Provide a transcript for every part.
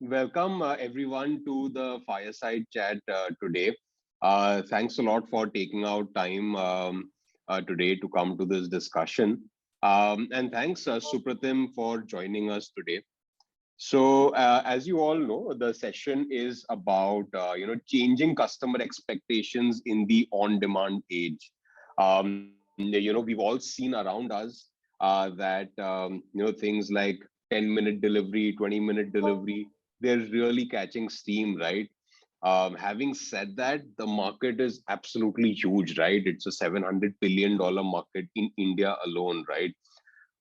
Welcome everyone to the Fireside chat today. Thanks a lot for taking out time today to come to this discussion. And thanks Supratim for joining us today. So, as you all know, the session is about changing customer expectations in the on-demand age. We've all seen around us that things like 10-minute delivery, 20-minute delivery, they're really catching steam, right? Having said that, the market is absolutely huge, right? It's a $700 billion market in India alone, right?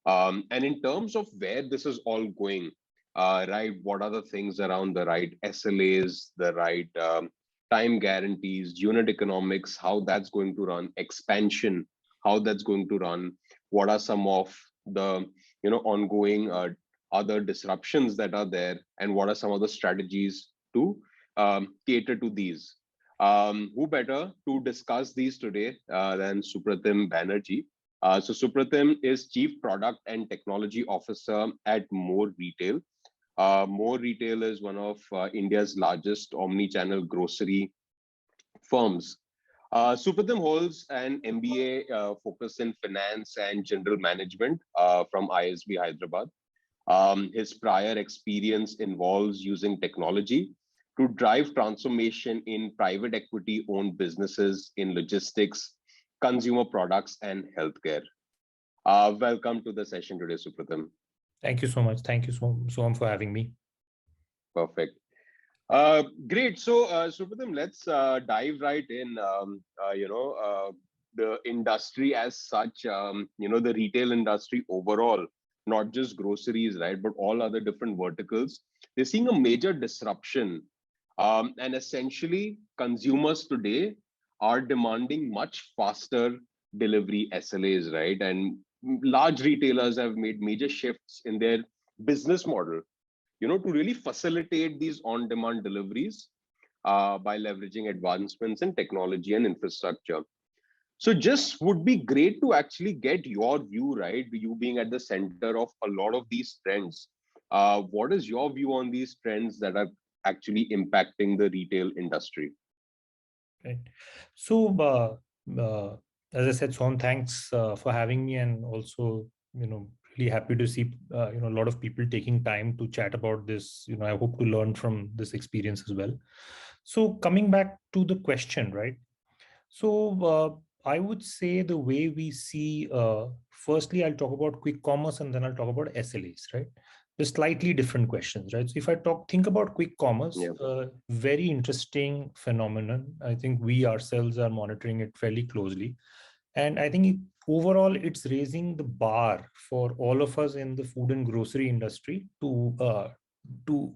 And in terms of where this is all going, right, what are the things around the right SLAs, the right time guarantees, unit economics, how that's going to run, expansion, how that's going to run, what are some of the ongoing other disruptions that are there, and what are some of the strategies to cater to these. Who better to discuss these today than Supratim Banerjee? So Supratim is Chief Product and Technology Officer at More Retail. More Retail is one of India's largest omni-channel grocery firms. Supratim holds an MBA focus in finance and general management from ISB Hyderabad. His prior experience involves using technology to drive transformation in private equity owned businesses in logistics, consumer products, and healthcare. Welcome to the session today, Supratim. Thank you so much. Thank you so much for having me. Perfect. Great. So, Supratim, let's dive right in. The industry as such, the retail industry overall, not just groceries, right, but all other different verticals, they're seeing a major disruption. And essentially, consumers today are demanding much faster delivery SLAs, right? And large retailers have made major shifts in their business model, to really facilitate these on-demand deliveries by leveraging advancements in technology and infrastructure. So just would be great to actually get your view, right? You being at the center of a lot of these trends. What is your view on these trends that are actually impacting the retail industry? Right. So, as I said, Soham, thanks for having me, and also, really happy to see, a lot of people taking time to chat about this. I hope to learn from this experience as well. So, coming back to the question, right? So, I would say the way we see, firstly, I'll talk about quick commerce and then I'll talk about SLAs, right? The slightly different questions, right? So if I think about quick commerce, very interesting phenomenon. I think we ourselves are monitoring it fairly closely. And I think overall, it's raising the bar for all of us in the food and grocery industry to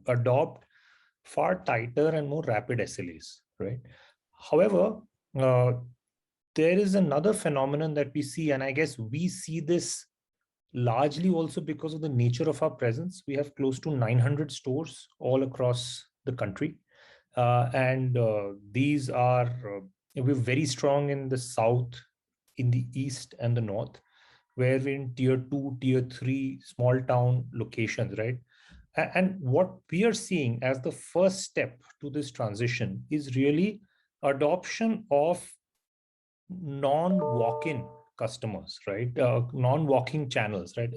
adopt far tighter and more rapid SLAs, right? However, uh, there is another phenomenon that we see, and I guess we see this largely also because of the nature of our presence. We have close to 900 stores all across the country. And these are, we're very strong in the south, in the east, and the north, where we're in tier 2, tier 3 small town locations, right? And what we are seeing as the first step to this transition is really adoption of non-walk-in customers, right? Non-walking channels, right?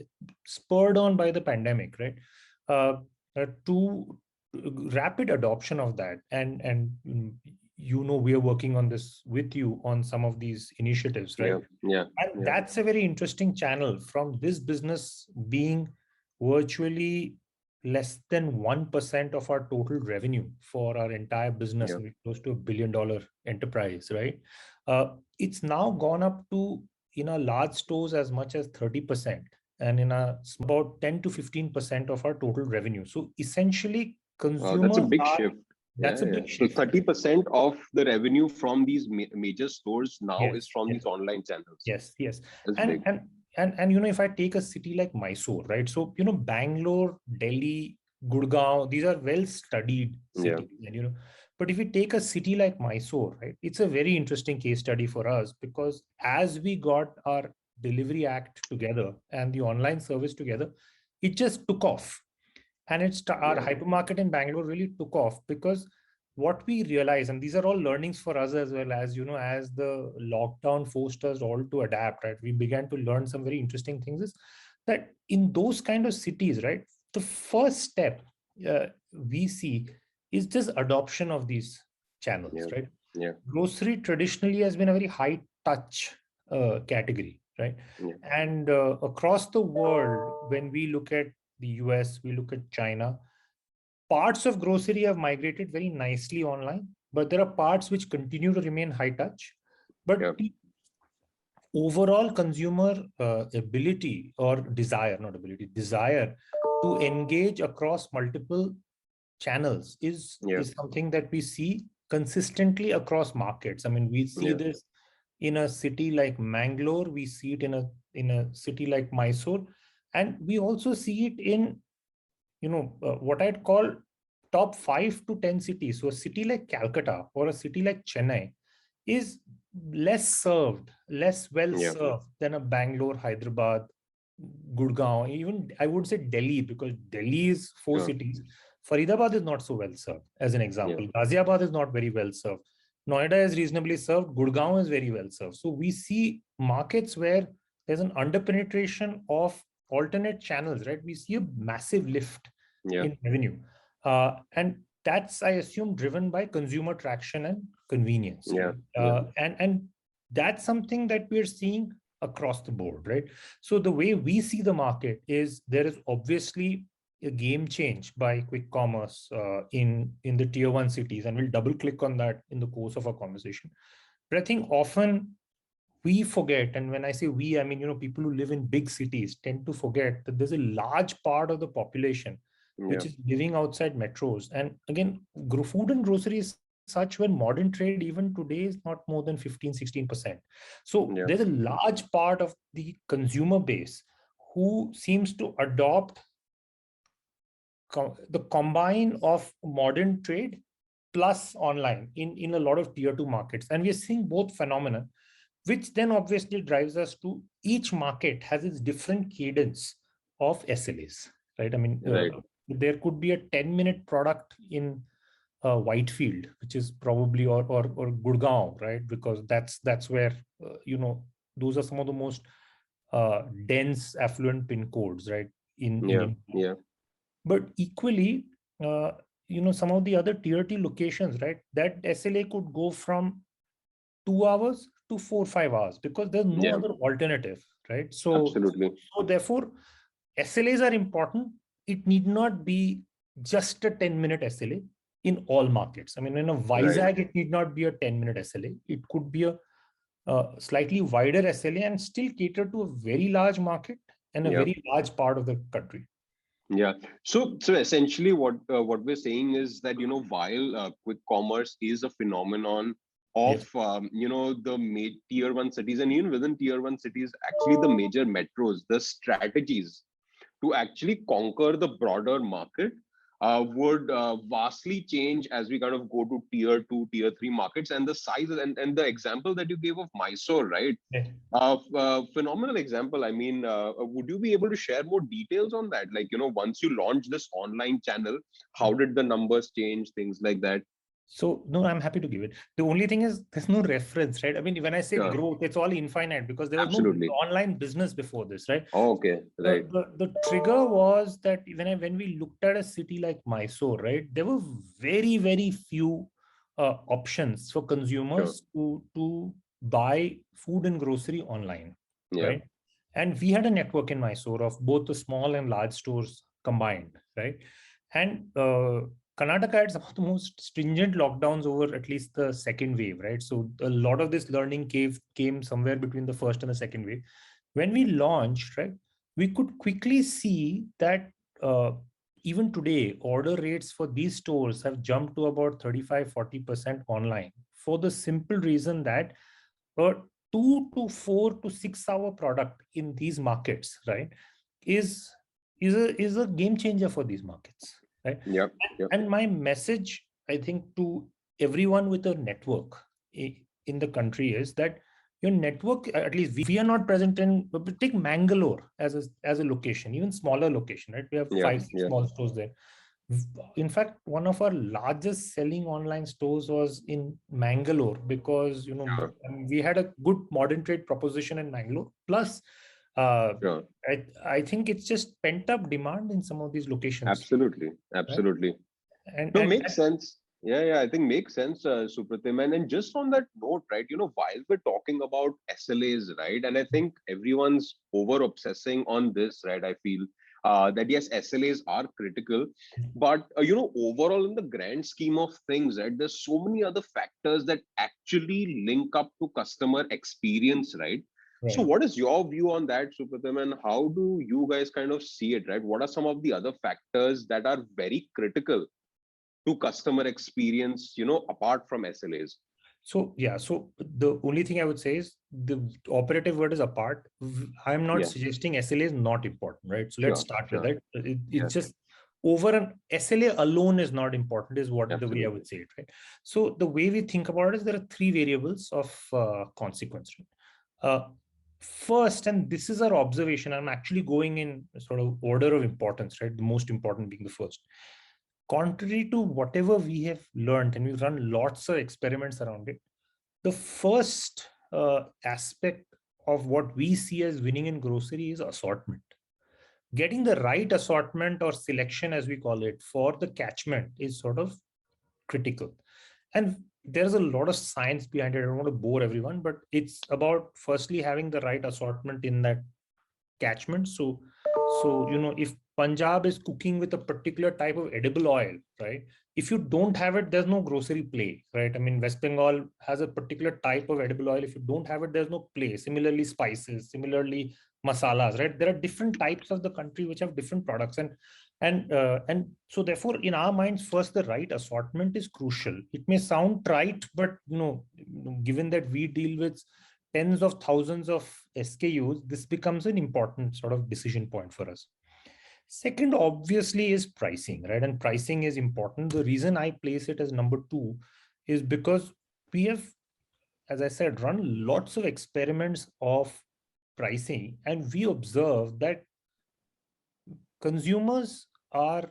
Spurred on by the pandemic, right? To rapid adoption of that, and we are working on this with you on some of these initiatives, right? And that's a very interesting channel from this business being virtually less than 1% of our total revenue for our entire business, close to $1 billion enterprise, right? It's now gone up to, in our large stores, as much as 30%, and in about 10 to 15% of our total revenue. So essentially, consumers that's a big shift. That's a big shift. So 30% of the revenue from these major stores now is from these online channels. Yes. That's and, big. and if I take a city like Mysore, right? So Bangalore, Delhi, Gurgaon, these are well studied cities, and but if we take a city like Mysore, right, it's a very interesting case study for us, because as we got our delivery act together and the online service together, it just took off. And our hypermarket in Bangalore really took off because what we realized, and these are all learnings for us as well, as as the lockdown forced us all to adapt, right? We began to learn some very interesting things, is that in those kind of cities, right, the first step we see is just adoption of these channels, right? Yeah. Grocery traditionally has been a very high touch category, right? Yeah. And across the world, when we look at the US, we look at China, parts of grocery have migrated very nicely online, but there are parts which continue to remain high touch. But the overall consumer ability or desire, not ability, desire to engage across multiple channels is something that we see consistently across markets. I mean, we see this in a city like Mangalore, we see it in a city like Mysore, and we also see it in what I'd call top 5 to 10 cities. So a city like Calcutta or a city like Chennai is less served, less well served than a Bangalore, Hyderabad, Gurgaon, even I would say Delhi, because Delhi is 4 cities. Faridabad is not so well served, as an example. Ghaziabad is not very well served. Noida is reasonably served. Gurgaon is very well served. So we see markets where there's an underpenetration of alternate channels, right? We see a massive lift in revenue. And that's, I assume, driven by consumer traction and convenience. Right? And that's something that we're seeing across the board, right? So the way we see the market is there is obviously a game change by quick commerce in the tier 1 cities, and we'll double click on that in the course of our conversation. But I think often we forget, and when I say we, I mean people who live in big cities tend to forget that there's a large part of the population which is living outside metros. And again, food and grocery is such when modern trade even today is not more than 15-16%. So there's a large part of the consumer base who seems to adopt the combine of modern trade plus online in a lot of tier 2 markets. And we're seeing both phenomena, which then obviously drives us to each market has its different cadence of SLAs, right? I mean, there could be a 10-minute product in Whitefield, which is probably or Gurgaon, right? Because that's where those are some of the most dense, affluent pin codes, right? In India. But equally, some of the other tier 2 locations, right? That SLA could go from 2 hours to 4-5 hours because there's no other alternative, right? So therefore, SLAs are important. It need not be just a 10-minute SLA in all markets. I mean, in a Vizag, it need not be a 10-minute SLA. It could be a slightly wider SLA and still cater to a very large market and a very large part of the country. So essentially what we're saying is that while quick commerce is a phenomenon of the tier 1 cities, and even within tier 1 cities, actually the major metros, the strategies to actually conquer the broader market would vastly change as we kind of go to tier 2, tier 3 markets. And the size and the example that you gave of Mysore, right? Phenomenal example. I mean, would you be able to share more details on that? Like, once you launch this online channel, how did the numbers change, things like that? So, no, I'm happy to give it. The only thing is there's no reference, right? I mean, when I say growth, it's all infinite because there was no online business before this, right? Okay, right. The trigger was that when we looked at a city like Mysore, right, there were very, very few options for consumers to buy food and grocery online, right? And we had a network in Mysore of both the small and large stores combined, right? And Karnataka had some of the most stringent lockdowns over at least the second wave, right? So a lot of this learning came somewhere between the first and the second wave. When we launched, right, we could quickly see that even today, order rates for these stores have jumped to about 35-40% online for the simple reason that a 2 to 4 to 6 hour product in these markets, right, is a game changer for these markets. Right. And my message, I think, to everyone with a network in the country is that, your network, at least we are not present in, take Mangalore as a location, even smaller location, right? We have 5-6 small stores there. In fact, one of our largest selling online stores was in Mangalore because, we had a good modern trade proposition in Mangalore. Plus, I think it's just pent up demand in some of these locations. Absolutely. Right? No, makes sense. Yeah, I think makes sense, Supratim. And just on that note, right, while we're talking about SLAs, right, and I think everyone's over obsessing on this, right, I feel that yes, SLAs are critical, but, overall in the grand scheme of things, right, there's so many other factors that actually link up to customer experience, right? So what is your view on that, Supratim, and how do you guys kind of see it, right? What are some of the other factors that are very critical to customer experience, apart from SLAs? So the only thing I would say is the operative word is apart. I'm not suggesting SLA is not important, right? So let's start with that. It's just over an SLA alone is not important, is what the way I would say it, right? So the way we think about it is there are 3 variables of consequence. Right? First, and this is our observation, I'm actually going in sort of order of importance, right? The most important being the first. Contrary to whatever we have learned, and we've run lots of experiments around it, the first aspect of what we see as winning in grocery is assortment. Getting the right assortment or selection, as we call it, for the catchment is sort of critical. And there's a lot of science behind it. I don't want to bore everyone, but it's about firstly having the right assortment in that catchment. So if Punjab is cooking with a particular type of edible oil, right? If you don't have it, there's no grocery play, right? I mean, West Bengal has a particular type of edible oil. If you don't have it, there's no play. Similarly, spices, similarly, masalas, right? There are different types of the country which have different products. And so therefore, in our minds, first, the right assortment is crucial. It may sound trite, but, given that we deal with tens of thousands of SKUs, this becomes an important sort of decision point for us. Second, obviously, is pricing, right? And pricing is important. The reason I place it as number 2 is because we have, as I said, run lots of experiments of pricing, and we observe that consumers are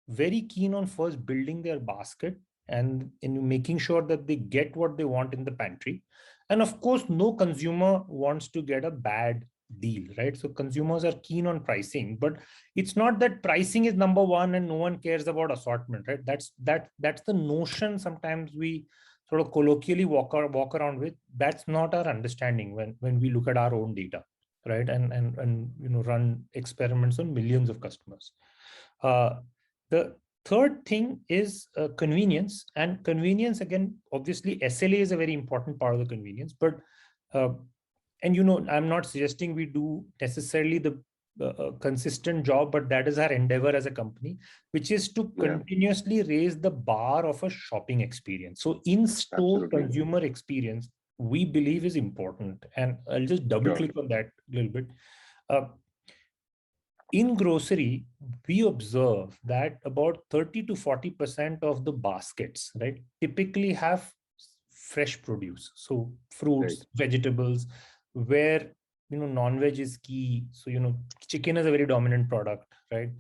very keen on first building their basket and in making sure that they get what they want in the pantry. And of course, no consumer wants to get a bad deal, right? So consumers are keen on pricing, but it's not that pricing is number 1 and no one cares about assortment, right? That's the notion sometimes we sort of colloquially walk around with. That's not our understanding when we look at our own data, right? And run experiments on millions of customers. The third thing is convenience. And convenience, again, obviously SLA is a very important part of the convenience, but I'm not suggesting we do necessarily the consistent job, but that is our endeavor as a company, which is to continuously raise the bar of a shopping experience. So in-store consumer experience, we believe is important. And I'll just double click on that a little bit. In grocery, we observe that about 30 to 40% of the baskets, right, typically have fresh produce. So fruits, vegetables, where, non-veg is key. So, chicken is a very dominant product, right?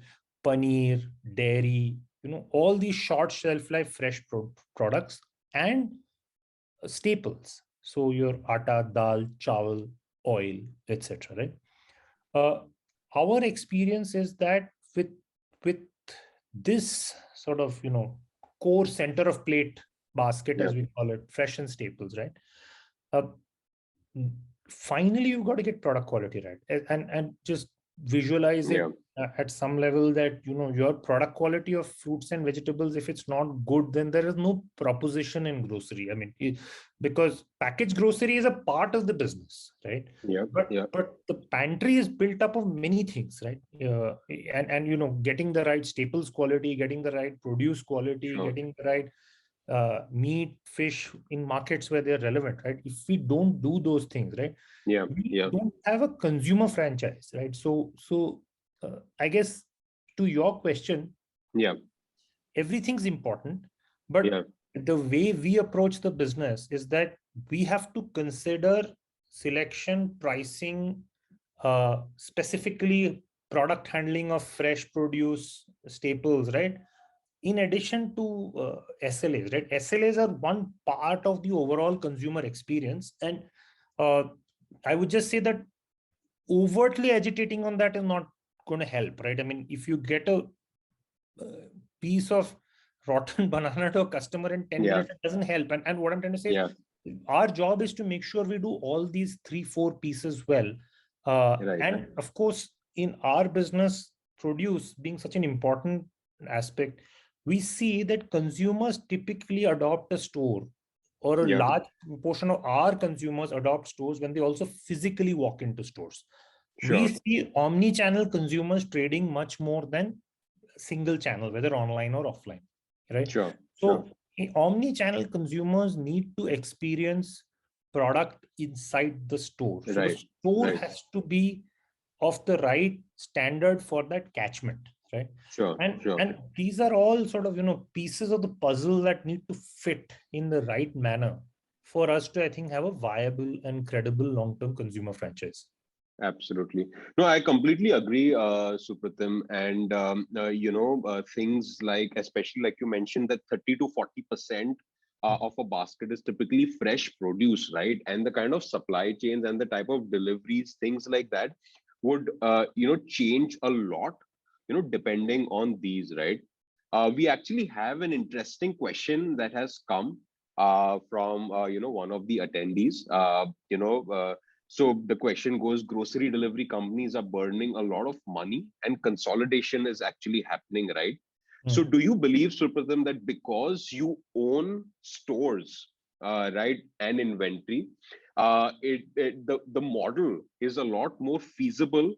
Paneer, dairy, all these short shelf life fresh products and staples. So your atta, dal, chawal, oil, etc. Right? Our experience is that with this sort of core center of plate basket, as we call it, fresh and staples, right? Finally, you've got to get product quality right, and just visualize it at some level that your product quality of fruits and vegetables, if it's not good, then there is no proposition in grocery. I mean, because packaged grocery is a part of the business, right? But the pantry is built up of many things, right? And getting the right staples quality, getting the right produce quality, getting the right meat, fish in markets where they're relevant, right? If we don't do those things, right, we don't have a consumer franchise, right? So I guess to your question, everything's important, but the way we approach the business is that we have to consider selection, pricing, specifically product handling of fresh produce, staples, right? In addition to SLAs, right? SLAs are one part of the overall consumer experience. And uh, I would just say that overtly agitating on that is not going to help, right? I mean, if you get a piece of rotten banana to a customer in 10 Yeah. minutes, it doesn't help. And what I'm trying to say, Yeah. our job is to make sure we do all these 3-4 pieces well. Right. And of course, in our business, produce being such an important aspect, we see that consumers typically adopt a store, or a Yeah. large portion of our consumers adopt stores when they also physically walk into stores. We Sure. see omni-channel consumers trading much more than single channel, whether online or offline, right? Sure. Sure. So omni-channel consumers need to experience product inside the store. So the Right. store Right. has to be of the right standard for that catchment, right? Sure. Sure. And these are all sort of, pieces of the puzzle that need to fit in the right manner for us to, I think, have a viable and credible long-term consumer franchise. Absolutely. No, I completely agree, Supratim. And things like, especially like you mentioned, that 30 to 40% of a basket is typically fresh produce, right? And the kind of supply chains and the type of deliveries, things like that, would change a lot, depending on these, right? We actually have an interesting question that has come from one of the attendees. So the question goes, grocery delivery companies are burning a lot of money and consolidation is actually happening, right? So do you believe, Supratim, that because you own stores, right, and inventory, the model is a lot more feasible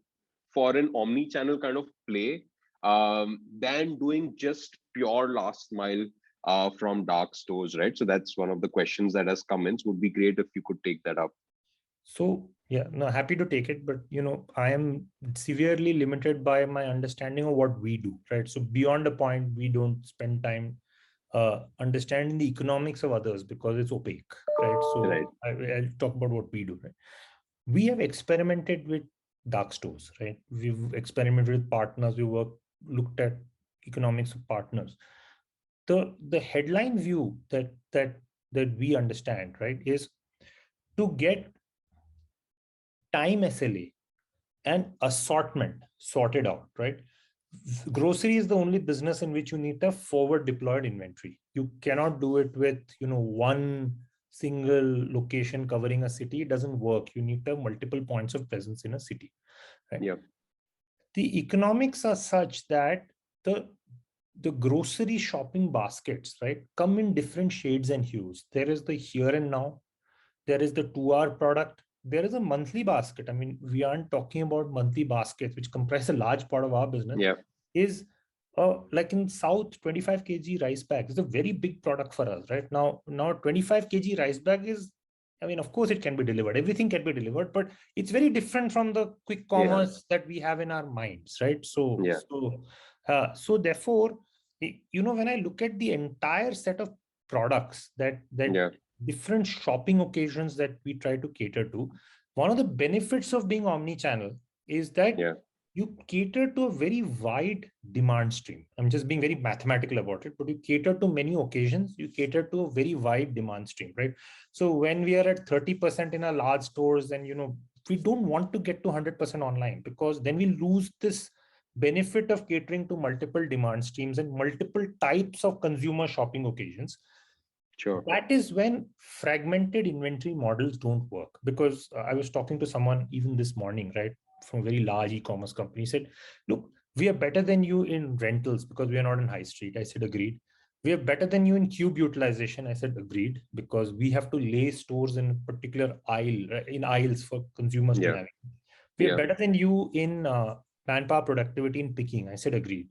for an omni-channel kind of play than doing just pure last mile from dark stores, right? So that's one of the questions that has come in. So it would be great if you could take that up. So yeah, no, happy to take it, but I am severely limited by my understanding of what we do, right? So beyond a point, we don't spend time understanding the economics of others because it's opaque, right? So Right. I'll talk about what we do, right? We have experimented with dark stores, right? We've experimented with partners. Looked at economics of partners. The headline view that we understand, right, is to get time SLA and assortment sorted out, right? Grocery is the only business in which you need a forward deployed inventory. You cannot do it with, one single location covering a city. It doesn't work. You need to have multiple points of presence in a city, right? Yeah. The economics are such that the grocery shopping baskets, right, come in different shades and hues. There is the here and now, there is the 2-hour product, there is a monthly basket. I mean, we aren't talking about monthly baskets, which comprise a large part of our business. Yeah. Is like in South, 25 kg rice bag is a very big product for us, right? Now 25 kg rice bag is, I mean, of course it can be delivered. Everything can be delivered, but it's very different from the quick commerce that we have in our minds, right? So, Yeah. so therefore, when I look at the entire set of products that Yeah. different shopping occasions that we try to cater to, one of the benefits of being omni-channel is that Yeah. you cater to a very wide demand stream. I'm just being very mathematical about it, but you cater to many occasions, you cater to a very wide demand stream, right? So when we are at 30% in our large stores, then, we don't want to get to 100% online, because then we lose this benefit of catering to multiple demand streams and multiple types of consumer shopping occasions. Sure. That is when fragmented inventory models don't work. Because I was talking to someone even this morning, right, from a very large e-commerce company. He said, look, we are better than you in rentals because we are not in high street. I said, agreed. We are better than you in cube utilization. I said, agreed, because we have to lay stores in a particular aisle, right, in aisles for consumers to Yeah. navigate. We are Yeah. better than you in manpower productivity in picking. I said, agreed.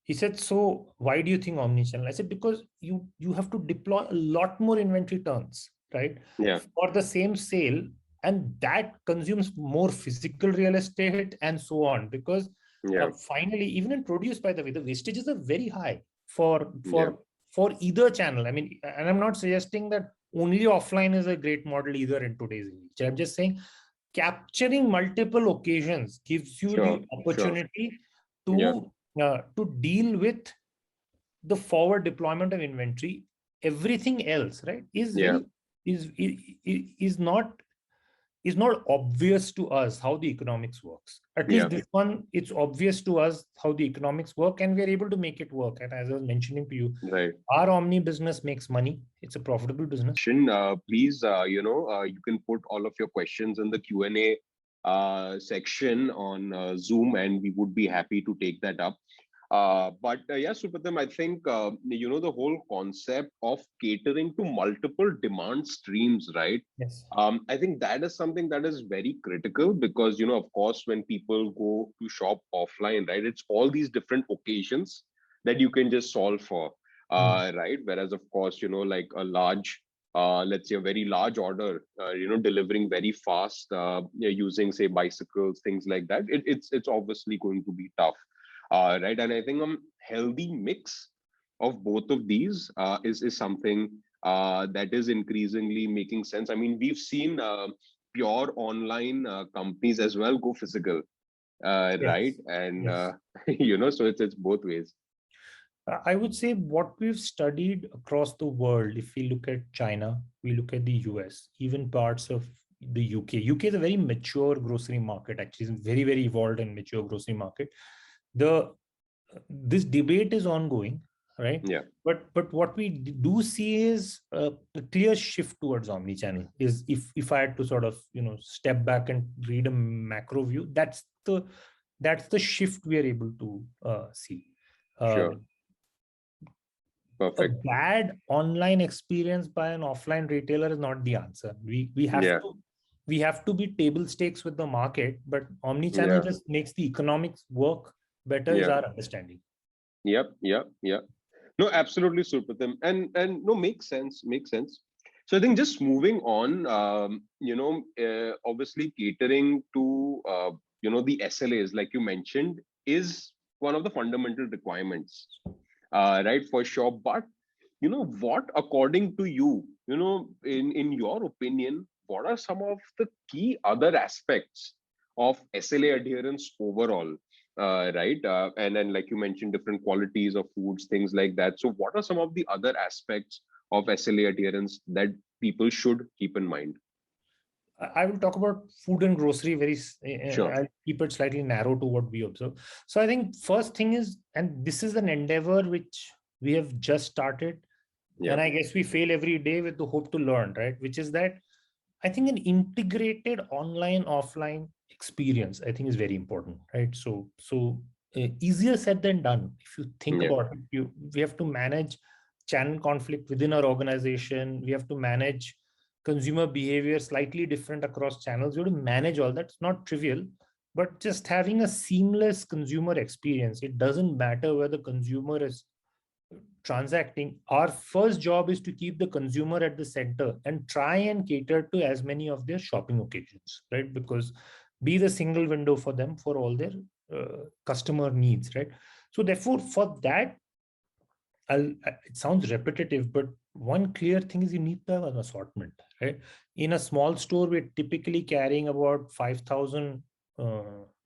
He said, so why do you think omnichannel? I said, because you have to deploy a lot more inventory turns, right, Yeah. for the same sale, and that consumes more physical real estate and so on. Because Yeah. finally, even in produce, by the way, the wastages are very high for Yeah. for either channel. I mean, and I'm not suggesting that only offline is a great model either in today's age. I'm just saying capturing multiple occasions gives you the Sure. opportunity Yeah. to deal with the forward deployment of inventory. Everything else, right, is Yeah. very is not obvious to us how the economics works. At least Yeah. this one, it's obvious to us how the economics work, and we're able to make it work. And as I was mentioning to you, Right. our Omni business makes money. It's a profitable business. Please, you can put all of your questions in the Q&A section on Zoom, and we would be happy to take that up. But yeah, Supratim, I think, the whole concept of catering to multiple demand streams, right? Yes. I think that is something that is very critical because, of course, when people go to shop offline, right, it's all these different occasions that you can just solve for, right? Whereas, of course, like a large, let's say a very large order, delivering very fast, using, say, bicycles, things like that, it's obviously going to be tough, right? And I think a healthy mix of both of these is something that is increasingly making sense. I mean, we've seen pure online companies as well go physical, right? Yes. And Yes. so it's both ways. I would say what we've studied across the world, if we look at China, we look at the US, even parts of the UK. UK is a very mature grocery market, actually, it's a very, very evolved and mature grocery market. The This debate is ongoing, right? Yeah. But what we do see is a clear shift towards omnichannel. Is if I had to sort of step back and read a macro view, that's the shift we are able to see. Sure. Um, a Perfect. bad online experience by an offline retailer is not the answer. Yeah. We have to be table stakes with the market, but omnichannel Yeah. just makes the economics work better, is Yeah. our understanding. Yep. No, absolutely, Supratim. And no, makes sense. Makes sense. So I think just moving on, obviously catering to the SLAs, like you mentioned, is one of the fundamental requirements, right, for sure. But what, according to you, in your opinion, what are some of the key other aspects of SLA adherence overall? Right, and then, like you mentioned, different qualities of foods, things like that. So what are some of the other aspects of SLA adherence that people should keep in mind? I will talk about food and grocery Sure. I'll keep it slightly narrow to what we observe. So I think first thing is, and this is an endeavor which we have just started, Yeah. and I guess we fail every day with the hope to learn, right? Which is that I think an integrated online offline experience, I think, is very important, right? Easier said than done. If you think Yeah. about it, we have to manage channel conflict within our organization. We have to manage consumer behavior slightly different across channels. We have to manage all that. It's not trivial, but just having a seamless consumer experience. It doesn't matter where the consumer is transacting. Our first job is to keep the consumer at the center and try and cater to as many of their shopping occasions, right? Because be the single window for them for all their customer needs, right? So therefore, for that, it sounds repetitive, but one clear thing is you need to have an assortment, right? In a small store, we're typically carrying about 5,000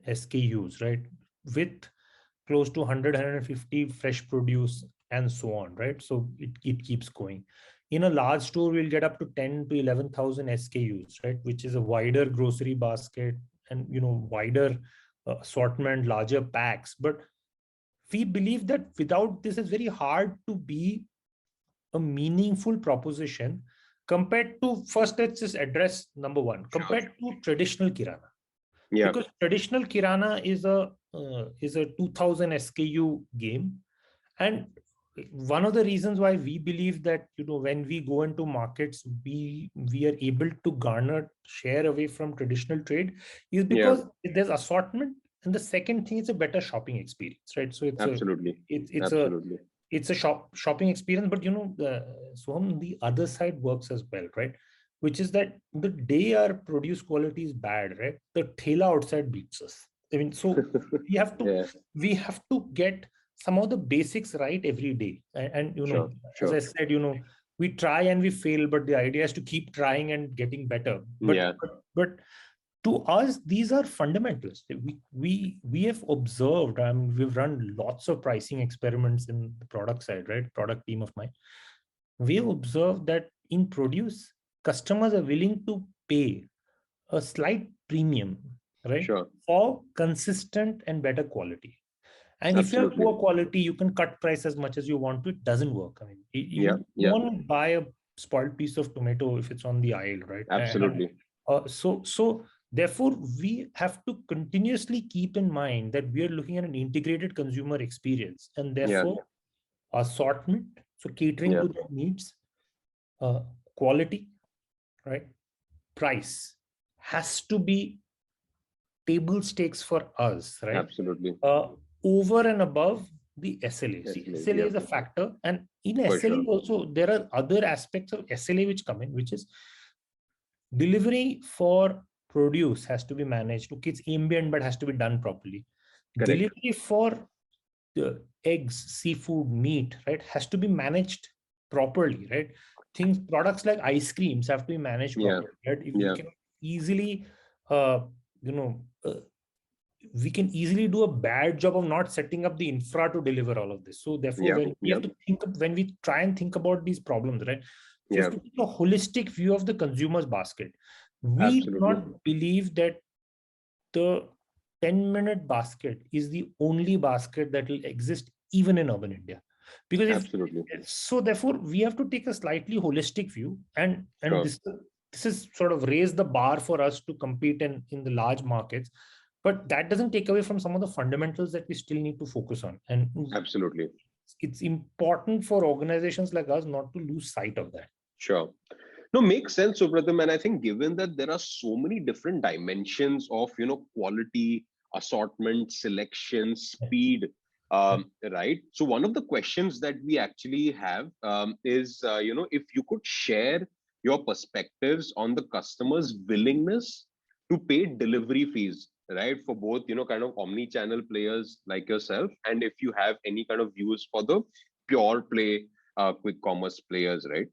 SKUs, right? With close to 100, fresh produce and so on, right? So it keeps going. In a large store, we'll get up to 10 to 11,000 SKUs, right? Which is a wider grocery basket and, wider assortment, larger packs. But we believe that without this, it's very hard to be a meaningful proposition compared to, first, let's just address number one, Sure. compared to traditional kirana. Yeah. Because traditional kirana is a 2000 SKU game, and one of the reasons why we believe that when we go into markets, we are able to garner share away from traditional trade is Yeah. because there's assortment, and the second thing is a better shopping experience, right? So Absolutely. it's a Absolutely. it's a shopping experience. But so on the other side works as well, right? Which is that the day our produce quality is bad, right, the thela outside beats us. I mean, so we have to Yeah. we have to get some of the basics right every day. And Sure. as Sure. I said, we try and we fail, but the idea is to keep trying and getting better. But to us, these are fundamentals. We have observed, we've run lots of pricing experiments in the product side, right? Product team of mine. We have observed that in produce, customers are willing to pay a slight premium, right? Sure. For consistent and better quality. And if you have poor quality, you can cut price as much as you want to. It doesn't work. I mean, you won't buy a spoiled piece of tomato if it's on the aisle, right? Absolutely. So therefore, we have to continuously keep in mind that we are looking at an integrated consumer experience, and therefore assortment, so catering to their needs, quality, right? Price has to be table stakes for us, right? Absolutely. Over and above the SLA. See, SLA is a factor, and in SLA also there are other aspects of SLA which come in, which is delivery for produce has to be managed. Okay, it's ambient, but has to be done properly. Correct. Delivery for the eggs, seafood, meat, right, has to be managed properly, right? Products like ice creams have to be managed properly, right? If we can easily, we can easily do a bad job of not setting up the infra to deliver all of this. So therefore, when we have to think of, when we try and think about these problems, right, we have to take a holistic view of the consumer's basket. We do not believe that the 10-minute basket is the only basket that will exist even in urban India. Because so therefore, we have to take a slightly holistic view, and this is sort of raise the bar for us to compete in the large markets. But that doesn't take away from some of the fundamentals that we still need to focus on. And it's important for organizations like us not to lose sight of that. Sure. No, makes sense, Supratim. And I think given that there are so many different dimensions of, quality, assortment, selection, speed, right? So one of the questions that we actually have is, if you could share your perspectives on the customer's willingness to pay delivery fees, right, for both, kind of omni-channel players like yourself, and if you have any kind of views for the pure play quick commerce players, right?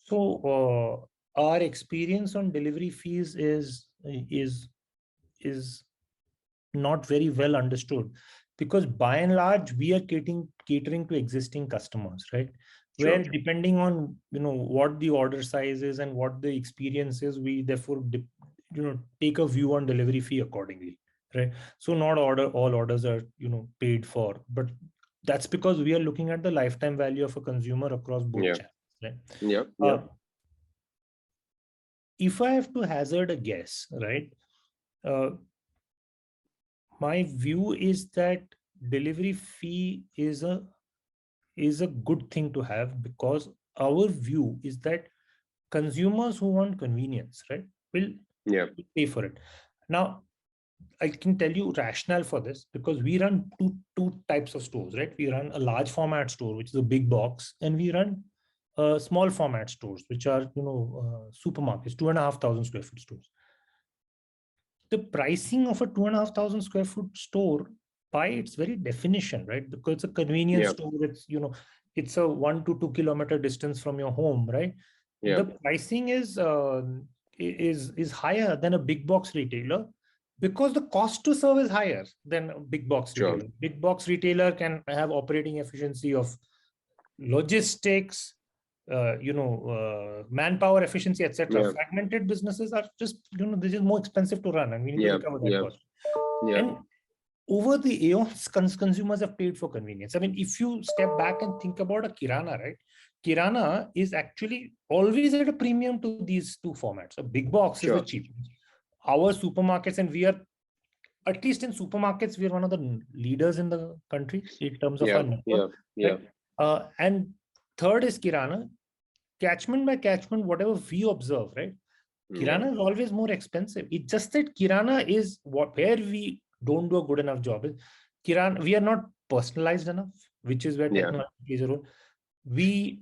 So our experience on delivery fees is not very well understood, because by and large we are catering to existing customers, right? Where depending on what the order size is and what the experience is, we therefore take a view on delivery fee accordingly, right? So not all orders are paid for, but that's because we are looking at the lifetime value of a consumer across both channels, right? If I have to hazard a guess, right, my view is that delivery fee is a good thing to have, because our view is that consumers who want convenience, right, will pay for it. Now, I can tell you rationale for this, because we run two types of stores, right? We run a large format store, which is a big box, and we run small format stores, which are supermarkets, 2,500 square foot stores. The pricing of a 2,500 square foot store, by its very definition, right, because it's a convenience store, it's it's a 1 to 2 kilometer distance from your home, right? The pricing is higher than a big box retailer, because the cost to serve is higher than a big box retailer. Big box retailer can have operating efficiency of logistics, manpower efficiency, etc. Fragmented businesses are just they're just more expensive to run, and we need to recover that cost. And over the aeons, consumers have paid for convenience. I mean, if you step back and think about a kirana, right? Kirana is actually always at a premium to these two formats. A big box is the cheapest. Our supermarkets, and we are, at least in supermarkets, we are one of the leaders in the country in terms of our network. Right? And third is kirana. Catchment by catchment, whatever we observe, right? Kirana is always more expensive. It's just that kirana is where we don't do a good enough job. Kirana, we are not personalized enough, which is where technology plays a role. We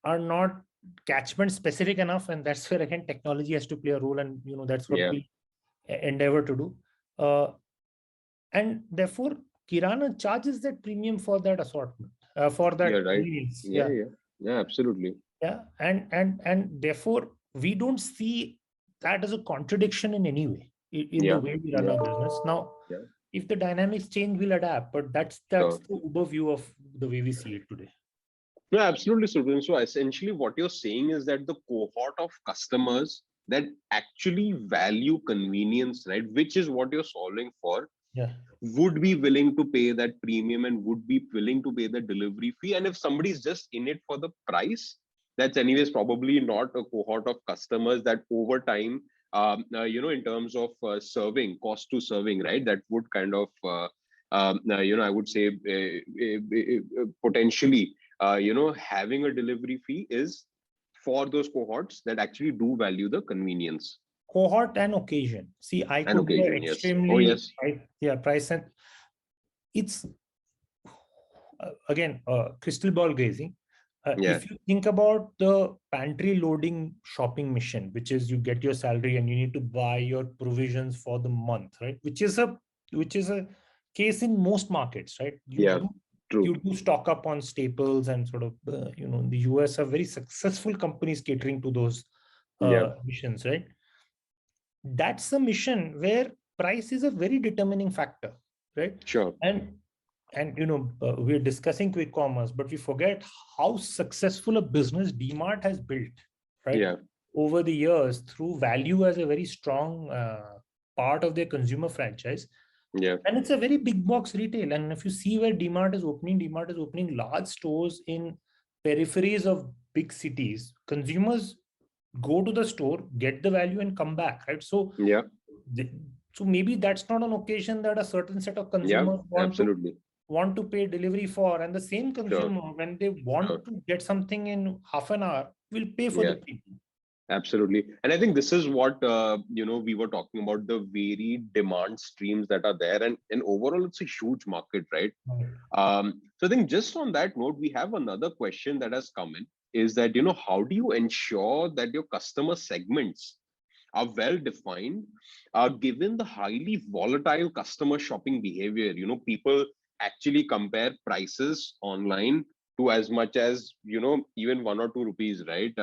are not catchment specific enough, and that's where again technology has to play a role, and that's what we endeavor to do. And therefore, kirana charges that premium for that assortment, for that convenience. Yeah, absolutely. Yeah, and therefore we don't see that as a contradiction in any way in the Yeah, way we run our business. Now, yeah, if the dynamics change, we'll adapt. But that's sure. the overview of the way we see it today. No, absolutely, Supratim. So essentially, what you're saying is that the cohort of customers that actually value convenience, right, which is what you're solving for, Yeah. would be willing to pay that premium and would be willing to pay the delivery fee. And if somebody's just in it for the price, that's anyways probably not a cohort of customers that over time, in terms of serving, cost to serving, right, that would kind of, I would say potentially, having a delivery fee is for those cohorts that actually do value the convenience Cohort and occasion. See, I and could be occasion. Yes. Oh, extremely yes. price and it's again crystal ball gazing. Yeah. If you think about the pantry loading shopping mission, which is you get your salary and you need to buy your provisions for the month, right? Which is a case in most markets, right? Yeah. True. You do stock up on staples and sort of in the US are very successful companies catering to those Yeah. missions, right? That's a mission where price is a very determining factor, right? Sure. And we're discussing quick commerce, but we forget how successful a business DMart has built, right, Yeah. over the years through value as a very strong part of their consumer franchise. Yeah. And it's a very big box retail. And if you see where DMart is opening large stores in peripheries of big cities. Consumers go to the store, get the value, and come back, right? So, Yeah. the, so maybe that's not an occasion that a certain set of Yeah. consumers Absolutely. want to pay delivery for, and the same Sure. consumer, when they Sure. want to get something in half an hour, will pay for the Yeah. premium. Absolutely. And I think this is what we were talking about, the varied demand streams that are there, and overall it's a huge market, right? Right. So I think just on that note, we have another question that has come in, is that how do you ensure that your customer segments are well defined, given the highly volatile customer shopping behavior? People actually compare prices online to as much as even 1 or 2 rupees, right?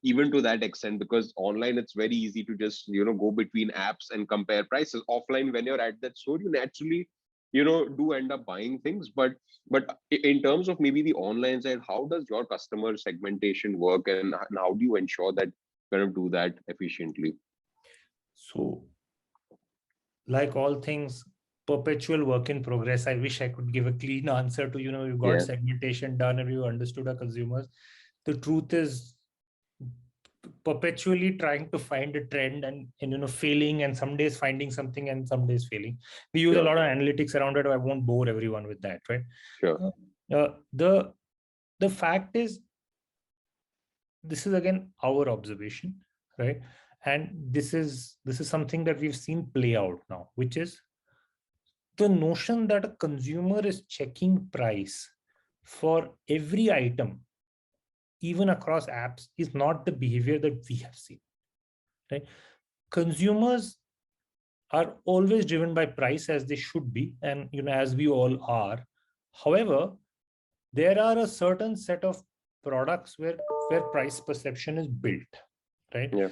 Even to that extent, because online it's very easy to just go between apps and compare prices. Offline, when you're at that store, you naturally do end up buying things. But in terms of maybe the online side, how does your customer segmentation work, and how do you ensure that kind of do that efficiently? So, like all things, perpetual work in progress. I wish I could give a clean answer to, you got Yeah, segmentation done and you understood our consumers. The truth is perpetually trying to find a trend and failing, and some days finding something and some days failing. We use a sure, lot of analytics around it. I won't bore everyone with that, right? sure. Uh, uh, the the fact is, this is again our observation, right? And this is something that we've seen play out now, which is the notion that a consumer is checking price for every item, even across apps, is not the behavior that we have seen, right? Consumers are always driven by price, as they should be, and as we all are. However, there are a certain set of products where price perception is built, right? Yeah,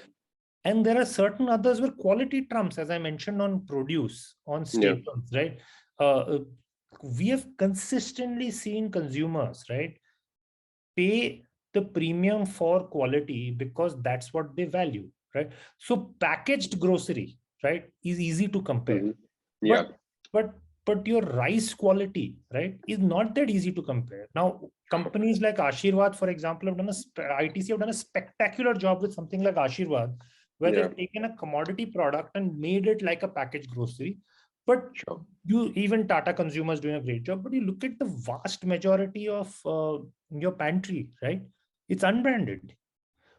And there are certain others where quality trumps, as I mentioned, on produce, on yeah, staples, right? uh, we have consistently seen consumers, right, pay the premium for quality because that's what they value, right? So packaged grocery, right, is easy to compare, hmm, yeah, but but but your rice quality, right, is not that easy to compare. Now, companies like Ashirwad, for example, ITC have done a spectacular job with something like Ashirwad, where yeah, they've taken a commodity product and made it like a packaged grocery. But sure, you even Tata Consumers doing a great job. But you look at the vast majority of your pantry, right? It's unbranded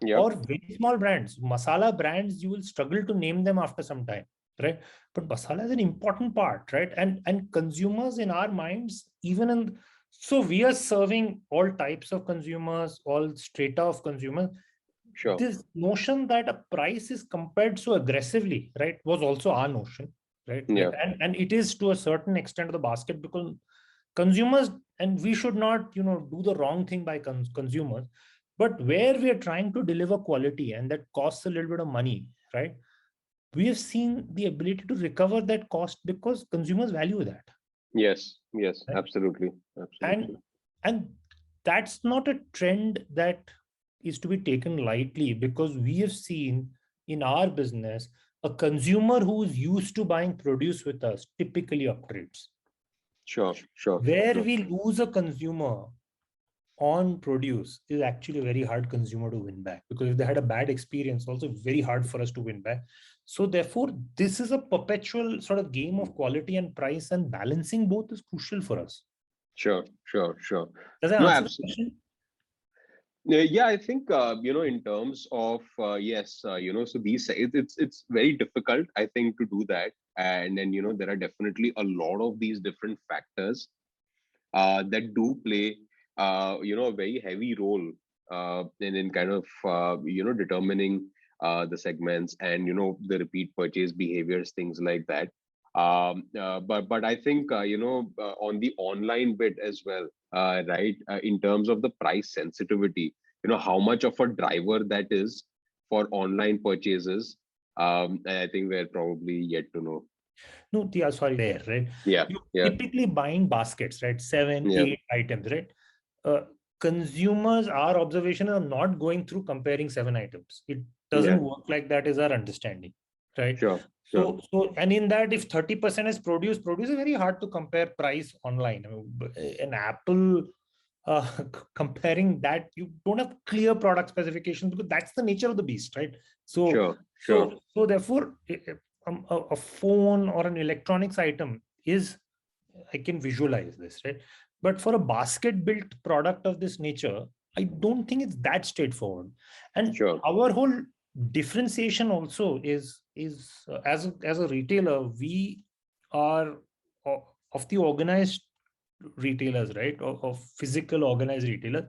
yeah, or very small brands. Masala brands, you will struggle to name them after some time, right? But masala is an important part, right? And consumers in our minds, even in so we are serving all types of consumers, all strata of consumers. sure, This notion that a price is compared so aggressively, right, was also our notion, right? yeah, And it is to a certain extent of the basket, because consumers, and we should not, do the wrong thing by consumers, but where we are trying to deliver quality and that costs a little bit of money, right? We have seen the ability to recover that cost because consumers value that. Yes, yes, Right? absolutely, and absolutely. and that's not a trend that is to be taken lightly, because we have seen in our business a consumer who's used to buying produce with us typically upgrades. Sure, sure, Where sure. we lose a consumer on produce is actually a very hard consumer to win back, because if they had a bad experience, also very hard for us to win back. So therefore, this is a perpetual sort of game of quality and price, and balancing both is crucial for us. Sure, sure, sure. Does that No, answer the absolutely. question? Yeah, I think in terms of yes, so it's very difficult, I think, to do that, and then there are definitely a lot of these different factors that do play a very heavy role in kind of determining the segments and the repeat purchase behaviors, things like that. But I think on the online bit as well, right, in terms of the price sensitivity, how much of a driver that is for online purchases, I think we're probably yet to know. No, yeah, sorry, there, right? Yeah, You yeah, typically buying baskets, right? Seven, yeah, 8 items, right? Uh, Consumers, our observation are not going through comparing 7 items. It yeah. doesn't work like that, is our understanding, right? Sure, sure. So, and in that, if 30% is produce is very hard to compare price online. I mean, an Apple, comparing that, you don't have clear product specifications because that's the nature of the beast, right? So, Sure, sure. so therefore, a phone or an electronics item is, I can visualize this, right? But for a basket built product of this nature, I don't think it's that straightforward. And Sure. our whole differentiation also is as a retailer, we are of the organized retailers, right? Of physical organized retailers,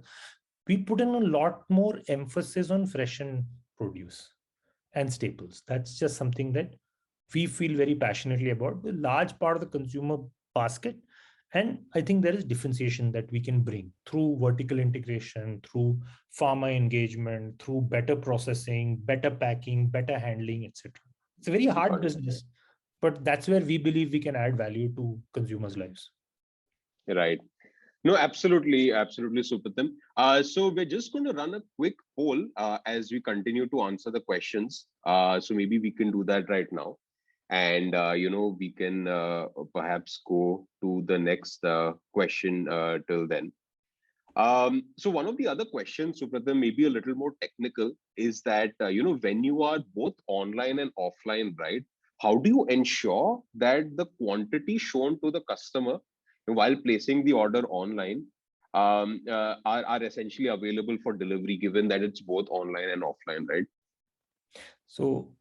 we put in a lot more emphasis on fresh and produce and staples. That's just something that we feel very passionately about, the large part of the consumer basket. And I think there is differentiation that we can bring through vertical integration, through pharma engagement, through better processing, better packing, better handling, etc. It's a very hard Got business, but that's where we believe we can add value to consumers' lives. it. Right. No, absolutely, absolutely, Supratim. So we're just going to run a quick poll as we continue to answer the questions. So maybe we can do that right now, and we can perhaps go to the next question till then. So one of the other questions, Supratim, maybe a little more technical, is that when you are both online and offline, right? How do you ensure that the quantity shown to the customer while placing the order online are essentially available for delivery, given that it's both online and offline, right? So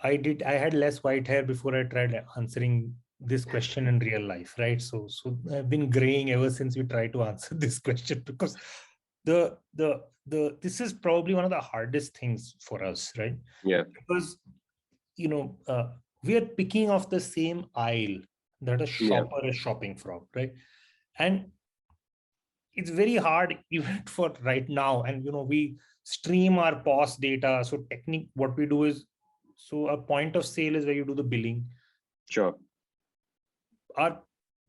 I had less white hair before I tried answering this question in real life, right? So I've been graying ever since we tried to answer this question, because this is probably one of the hardest things for us, right? Yeah, Because we are picking off the same aisle that a yeah, shopper is shopping from, right? And it's very hard even for right now. And we stream our POS data. So technique, what we do is, so a point of sale is where you do the billing. sure. Our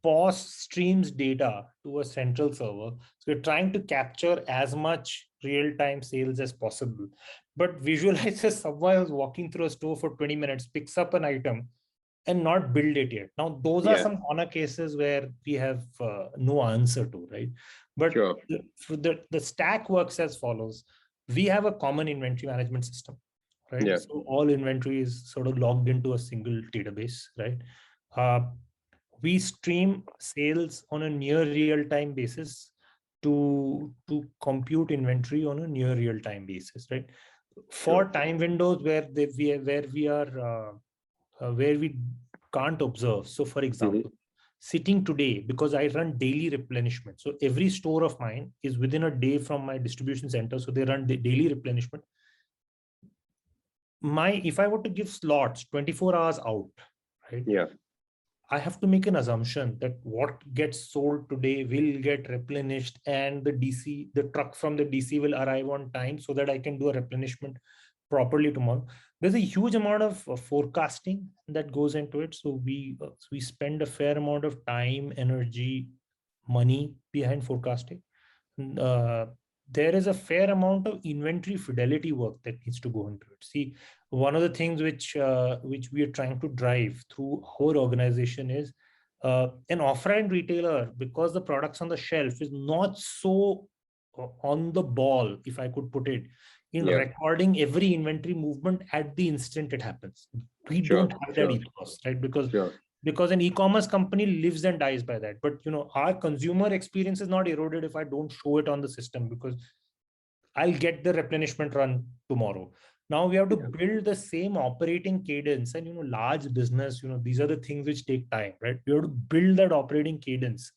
POS streams data to a central server. So we're trying to capture as much real-time sales as possible. But visualize as someone who's walking through a store for 20 minutes, picks up an item and not build it yet. Now, those are Yeah, some corner cases where we have no answer to, right? But sure. the stack works as follows. We have a common inventory management system, right? Yeah, So all inventory is sort of logged into a single database, right? Uh, we stream sales on a near real-time basis to compute inventory on a near real-time basis, right? For sure. time windows where we are where we can't observe. So, for Hmm. example, sitting today, because I run daily replenishment. So every store of mine is within a day from my distribution center. So they run daily replenishment. If I were to give slots 24 hours out, right? Yeah, I have to make an assumption that what gets sold today will get replenished, and the truck from the DC will arrive on time so that I can do a replenishment properly tomorrow. There's a huge amount of forecasting that goes into it. So we spend a fair amount of time, energy, money behind forecasting. uh, there is a fair amount of inventory fidelity work that needs to go into it. See, one of the things which we are trying to drive through our organization is an offline retailer, because the products on the shelf is not so on the ball, if I could put it, in Yeah. recording every inventory movement at the instant it happens. We Sure. don't have that ethos, right? Sure. Because an e-commerce company lives and dies by that. But our consumer experience is not eroded if I don't show it on the system, because I'll get the replenishment run tomorrow. Now we have to build the same operating cadence, and large business, these are the things which take time, right? We have to build that operating cadence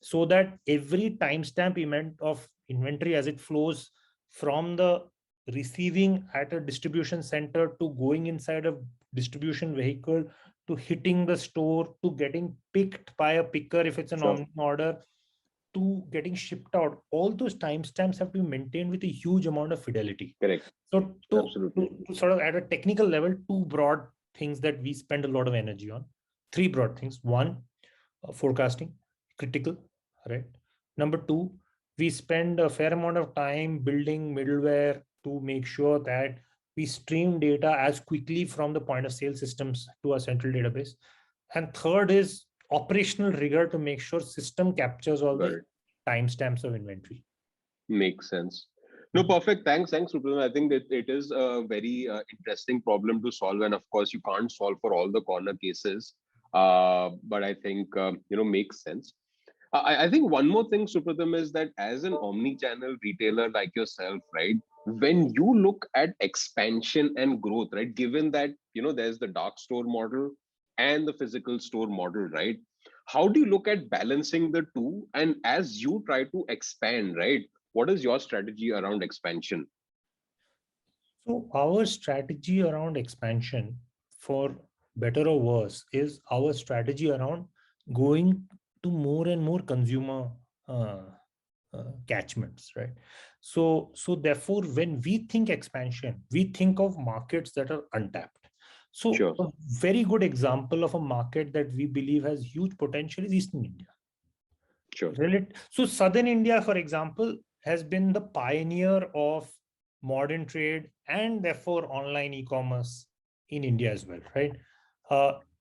so that every timestamp event of inventory as it flows from the receiving at a distribution center to going inside a distribution vehicle to hitting the store to getting picked by a picker if it's an Sure. omni order to getting shipped out, all those timestamps have to be maintained with a huge amount of fidelity. Correct. So Absolutely. to sort of at a technical level, two broad things that we spend a lot of energy on. Three broad things. One, forecasting, critical, right? Number two, we spend a fair amount of time building middleware to make sure that we stream data as quickly from the point of sale systems to a central database. And third is operational rigor to make sure system captures all the timestamps of inventory. Makes sense. No, perfect. Thanks, Supratim. I think that it is a very interesting problem to solve, and of course, you can't solve for all the corner cases. But I think makes sense. I think one more thing, Supratim, is that as an omni-channel retailer like yourself, right? When you look at expansion and growth, right? Given that there's the dark store model and the physical store model, right? How do you look at balancing the two? And as you try to expand, right? What is your strategy around expansion? So our strategy around expansion, for better or worse, is our strategy around going to more and more consumer uh, catchments, right? So therefore, when we think expansion, we think of markets that are untapped. So Sure. a very good example of a market that we believe has huge potential is Eastern India. Sure. So Southern India, for example, has been the pioneer of modern trade and therefore online e-commerce in India as well, right?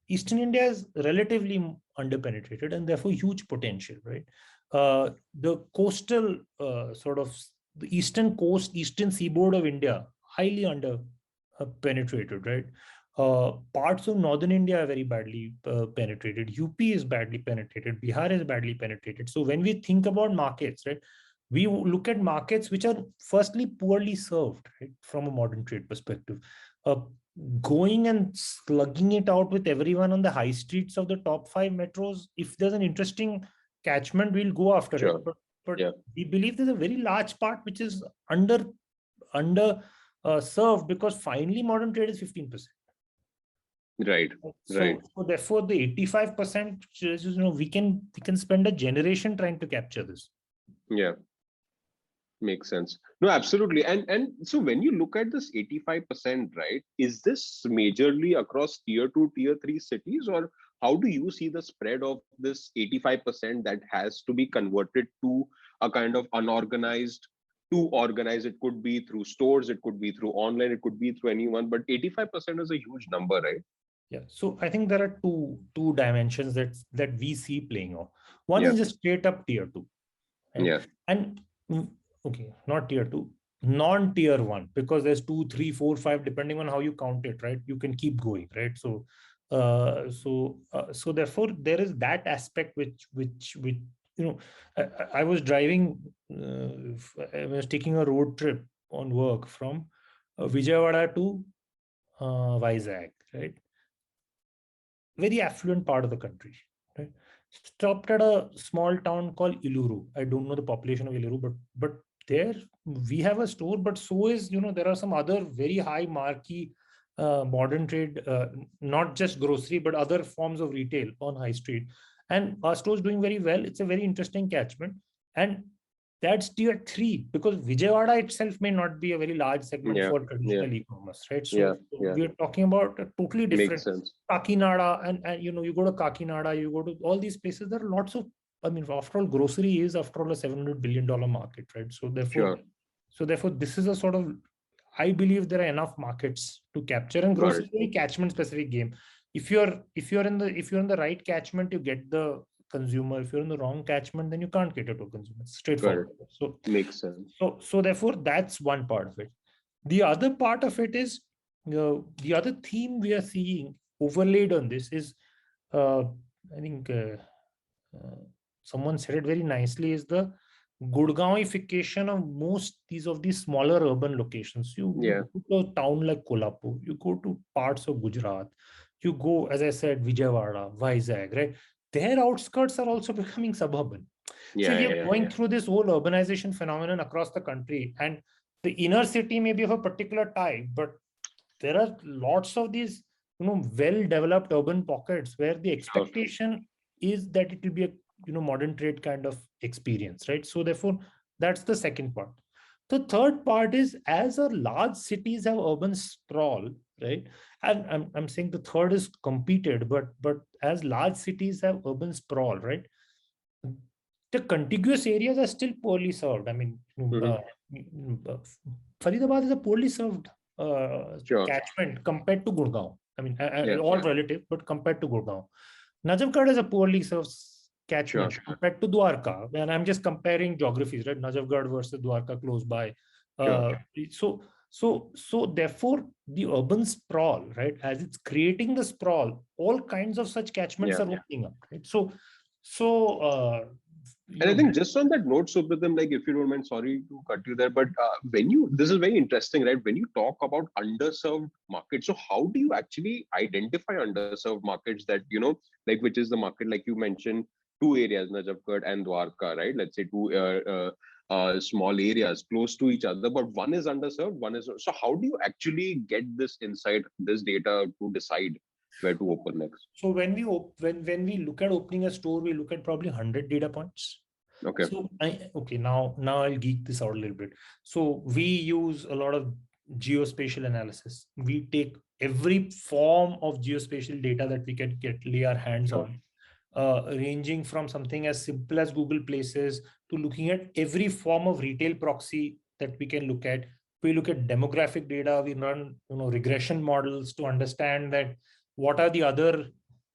Eastern India is relatively underpenetrated and therefore huge potential, right? The coastal sort of the eastern coast, eastern seaboard of India, highly under penetrated, right? Parts of northern India are very badly penetrated. UP is badly penetrated. Bihar is badly penetrated. So when we think about markets, right, we look at markets which are firstly poorly served, right, from a modern trade perspective. Going and slugging it out with everyone on the high streets of the top 5 metros, if there's an interesting catchment, we'll go after it. But we believe there's a very large part which is under served because finally modern trade is 15%. Right. So therefore, the 85%, we can spend a generation trying to capture this. Yeah. Makes sense. No, absolutely. And so when you look at this 85%, right, is this majorly across tier 2, tier 3 cities, or how do you see the spread of this 85% that has to be converted to a kind of unorganized to organized? It could be through stores, it could be through online, it could be through anyone, but 85% is a huge number, right? Yeah. So I think there are two dimensions that we see playing out. One is just straight up tier 2. Right? Yeah. And okay, not tier 2, non-tier 1, because there's 2, 3, 4, 5, depending on how you count it, right? You can keep going, right? So therefore there is that aspect which I was driving, I was taking a road trip on work from Vijayawada to Vizag, right? Very affluent part of the country, right? Stopped at a small town called Iluru. I don't know the population of Iluru, but there we have a store, but so is, there are some other very high marquee modern trade, not just grocery, but other forms of retail on high street. And our store is doing very well. It's a very interesting catchment. And that's tier 3, because Vijayawada itself may not be a very large segment for traditional e-commerce, right? So we're talking about a totally different. Makes sense. Kakinada, and you go to Kakinada, you go to all these places. There are lots of, after all, grocery is after all a $700 billion market, right? So therefore, this is a sort of, I believe there are enough markets to capture, and grocery is a very catchment specific game. If you're in the right catchment, you get the consumer. If you're in the wrong catchment, then you can't cater to consumers. Straightforward. So makes sense. So therefore, that's one part of it. The other part of it is, the other theme we are seeing overlaid on this is, I think someone said it very nicely, is the Gurgaonification of most of these smaller urban locations. You go to a town like Kolhapur, you go to parts of Gujarat, you go, as I said, Vijayawada, Vizag, right? Their outskirts are also becoming suburban. So you're going through this whole urbanization phenomenon across the country, and the inner city may be of a particular type, but there are lots of these, well-developed urban pockets where the expectation is that it will be a modern trade kind of experience, right? So therefore, that's the second part. The third part is, as our large cities have urban sprawl, right? And I'm saying the third is competed, but as large cities have urban sprawl, right? The contiguous areas are still poorly served. Faridabad is a poorly served catchment compared to Gurgaon. All relative, but compared to Gurgaon. Najafgarh is a poorly served catchment compared to Dwarka. And I'm just comparing geographies, right? Najafgarh versus Dwarka close by. So therefore, the urban sprawl, right? As it's creating the sprawl, all kinds of such catchments are opening up, right? And I think just on that note, Supratim, like, if you don't mind, sorry to cut you there, but this is very interesting, right? When you talk about underserved markets, so how do you actually identify underserved markets that, like, which is the market, like you mentioned, two areas, Najafgarh and Dwarka, right? Let's say two small areas close to each other, but one is underserved, one is. So how do you actually get this insight, this data to decide where to open next? So when we look at opening a store, we look at probably 100 data points. Okay. So now I'll geek this out a little bit. So we use a lot of geospatial analysis. We take every form of geospatial data that we can lay our hands on, ranging from something as simple as Google Places to looking at every form of retail proxy that we can look at. We look at demographic data. We run regression models to understand that what are the other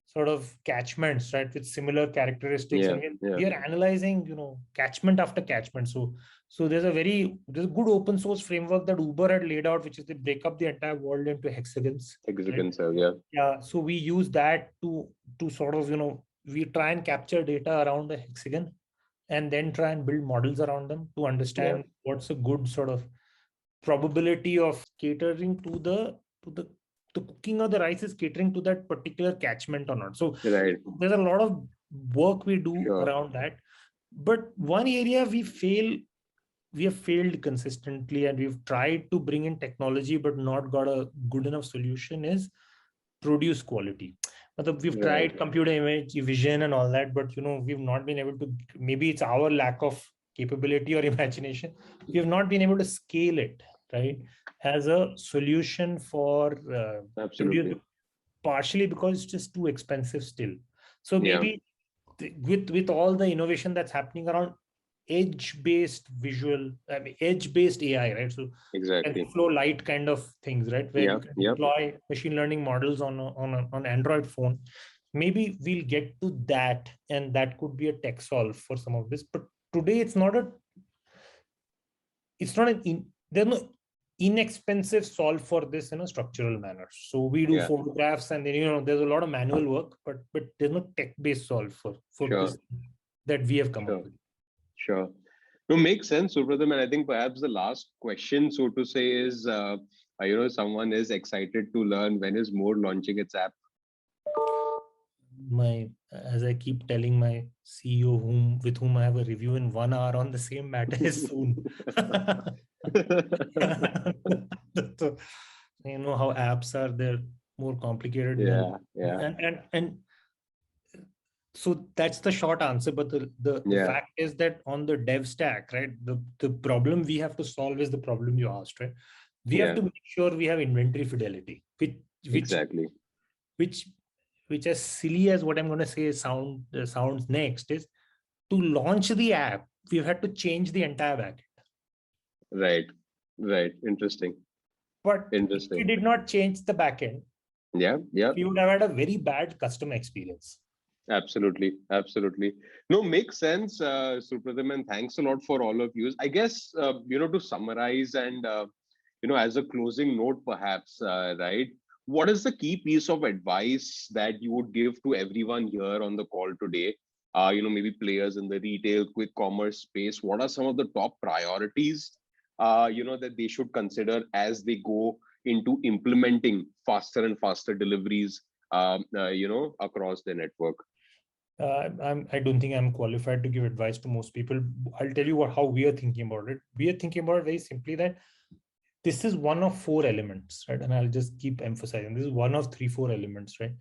sort of catchments, right, with similar characteristics. And we are analyzing, catchment after catchment. So there's a good open source framework that Uber had laid out, which is they break up the entire world into hexagons. Right? So we use that to sort of, we try and capture data around the hexagon and then try and build models around them to understand what's a good sort of probability of catering to the cooking of the rice is catering to that particular catchment or not. So there's a lot of work we do around that. But one area we have failed consistently, and we've tried to bring in technology but not got a good enough solution, is produce quality. We've tried computer image vision and all that, but we've not been able to. Maybe it's our lack of capability or imagination. We have not been able to scale it, right, as a solution for partially because it's just too expensive still. So maybe with all the innovation that's happening around edge-based edge-based AI, right? So flow light kind of things, right? Where you can deploy machine learning models on Android phone. Maybe we'll get to that, and that could be a tech solve for some of this. But today there's no inexpensive solve for this in a structural manner. So we do photographs, and then there's a lot of manual work, but there's no tech-based solve for this that we have come up with. Sure. No, makes sense, Supratim. And I think perhaps the last question, so to say, is someone is excited to learn when is More launching its app. As I keep telling my CEO, with whom I have a review in 1 hour on the same matter, is soon. you know how apps are, they're more complicated than, Yeah. and so that's the short answer. But the Yeah. fact is that on the dev stack, right, the problem we have to solve is the problem you asked, right? We have Yeah. to make sure we have inventory fidelity, which Exactly. which which as silly as what I'm going to say sounds next is, to launch the app we've had to change the entire backend. Right. Right. Interesting. But if we Interesting. did not change the backend, Yeah. Yeah. we would have had a very bad customer experience. Absolutely. Absolutely. No, makes sense, Supratim, and thanks a lot for all of you. I guess, to summarize and, as a closing note, perhaps, right? What is the key piece of advice that you would give to everyone here on the call today? Maybe players in the retail, quick commerce space. What are some of the top priorities, that they should consider as they go into implementing faster and faster deliveries, across the network? I don't think I'm qualified to give advice to most people. I'll tell you how we are thinking about it. We are thinking about it very simply that this is one of four elements, right? And I'll just keep emphasizing, this is one of three, four elements, right?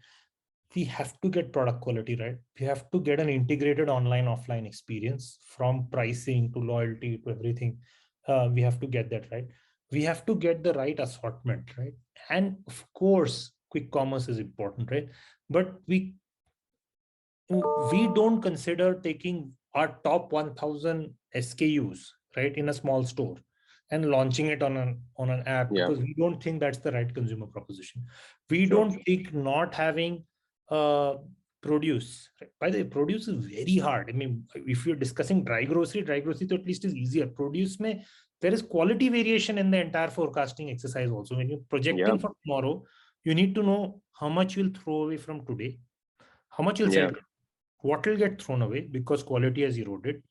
We have to get product quality right. We have to get an integrated online offline experience, from pricing to loyalty to everything. We have to get that right. We have to get the right assortment, right? And of course quick commerce is important, right? But we don't consider taking our top 1000 SKUs, right, in a small store and launching it on an app, Yeah. because we don't think that's the right consumer proposition. We Sure. don't think not having uh, produce. By the way, produce is very hard. I mean, if you're discussing dry grocery to at least is easier. Produce may, there is quality variation in the entire forecasting exercise also. When you're Yeah. projecting for tomorrow, you need to know how much you'll throw away from today, how much you'll sell, Yeah. what will get thrown away because quality has eroded.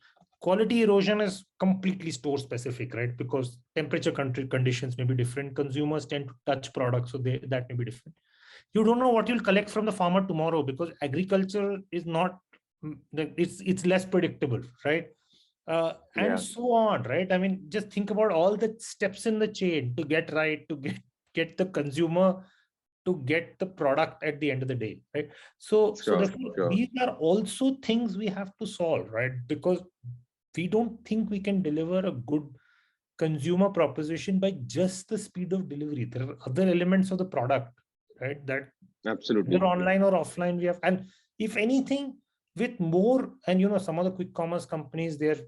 Quality erosion is completely store specific, right? Because temperature country conditions may be different. Consumers tend to touch products, so that may be different. You don't know what you'll collect from the farmer tomorrow, because agriculture is not, it's less predictable, right? And Yeah. so on, right? I mean, just think about all the steps in the chain to get right, to get the consumer to get the product at the end of the day, right? So Sure. therefore Sure. these are also things we have to solve, right? Because we don't think we can deliver a good consumer proposition by just the speed of delivery. There are other elements of the product, right, that Absolutely. either online or offline we have. And if anything, with more, and some of the quick commerce companies, they're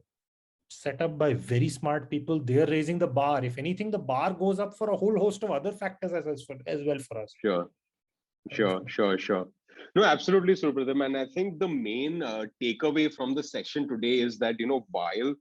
set up by very smart people, they're raising the bar. If anything, the bar goes up for a whole host of other factors as well for us. Sure. Sure. Sure. Sure. No, absolutely, Supratim. And I think the main takeaway from the session today is that, while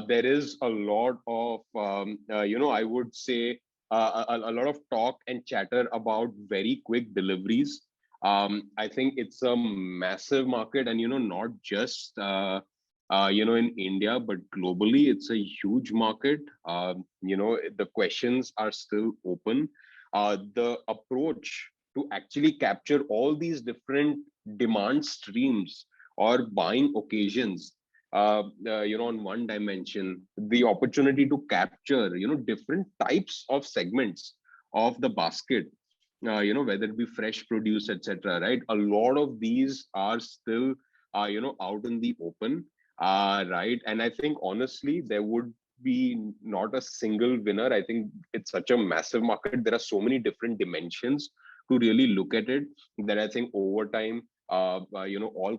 there is a lot of, I would say a lot of talk and chatter about very quick deliveries. I think it's a massive market, and, not just, in India, but globally, it's a huge market. The questions are still open. The approach to actually capture all these different demand streams or buying occasions, on one dimension, the opportunity to capture, different types of segments of the basket, whether it be fresh produce, etc., right? A lot of these are still, out in the open, right? And I think honestly, there would be not a single winner. I think it's such a massive market. There are so many different dimensions to really look at it, that I think over time, all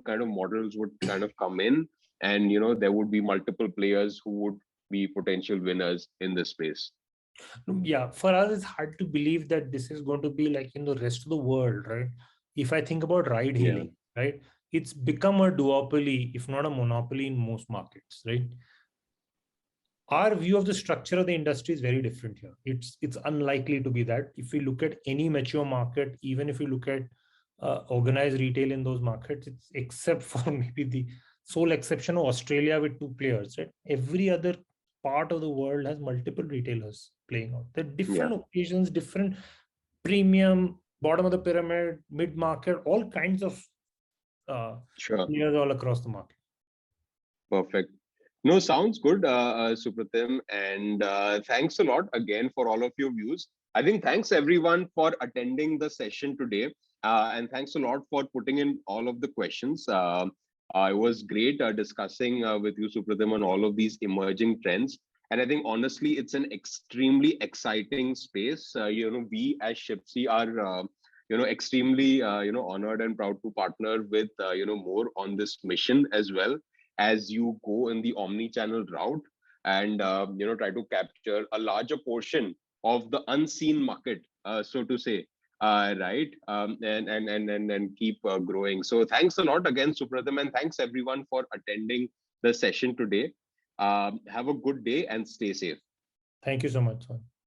kind of models would kind of come in, and there would be multiple players who would be potential winners in this space. Yeah, for us it's hard to believe that this is going to be like in the rest of the world, right? If I think about ride Yeah. hailing, right, it's become a duopoly, if not a monopoly, in most markets, right? Our view of the structure of the industry is very different here. It's unlikely to be that. If we look at any mature market, even if we look at organized retail in those markets, it's except for maybe the sole exception of Australia with two players, right? Every other part of the world has multiple retailers playing out. There are Yeah. different occasions, different premium, bottom of the pyramid, mid market, all kinds of Sure. players all across the market. Perfect. No, sounds good, Supratim. And thanks a lot again for all of your views. I think thanks everyone for attending the session today. And thanks a lot for putting in all of the questions. It was great discussing with you, Supratim, on all of these emerging trends. And I think honestly, it's an extremely exciting space. We as Shipsy are, extremely, honored and proud to partner with, more on this mission as well as you go in the omni-channel route and, try to capture a larger portion of the unseen market, so to say, right? And keep growing. So thanks a lot again, Supratim, and thanks everyone for attending the session today. Have a good day and stay safe. Thank you so much, Son.